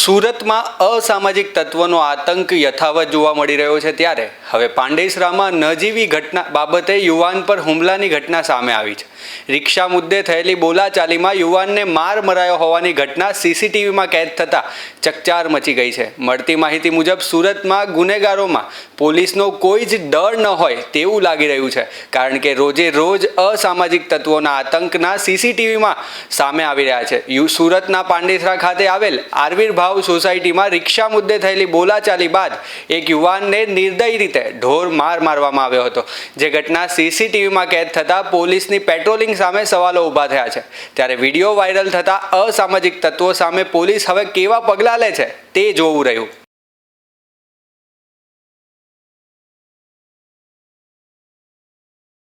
સુરતમાં અસામાજિક તત્વોનો આતંક યથાવત જોવા મળી રહ્યો છે ત્યારે હવે પાંડેસરામાં નજીવી ઘટના બાબતે યુવાન પર હુમલાની ઘટના સામે આવી છે। રિક્ષા મુદ્દે થયેલી બોલાચાલીમાં યુવાનને માર મરાયો હોવાની ઘટના સીસીટીવીમાં કેદ થતાં ચકચાર મચી ગઈ છે। મળતી માહિતી મુજબ સુરતમાં ગુનેગારોમાં પોલીસનો કોઈ જ ડર ન હોય તેવું લાગી રહ્યું છે, કારણ કે રોજે રોજ અસામાજિક તત્વોના આતંકના સીસીટીવીમાં સામે આવી રહ્યા છે। સુરતના પાંડેસરા ખાતે આવેલ આરવીરભાવ સોસાયટીમાં રિક્ષા મુદ્દે થયેલી બોલાચાલી બાદ એક યુવાનને નિર્દય રીતે ઢોર માર મારવામાં આવ્યો હતો, જે ઘટના સીસીટીવીમાં કેદ થતાં પોલીસની પેટ્રોલિંગ સામે સવાલો ઊભા થયા છે। ત્યારે વિડીયો વાયરલ થતાં અસામાજિક તત્વો સામે પોલીસ હવે કેવા પગલાં લે છે તે જોવું રહ્યું।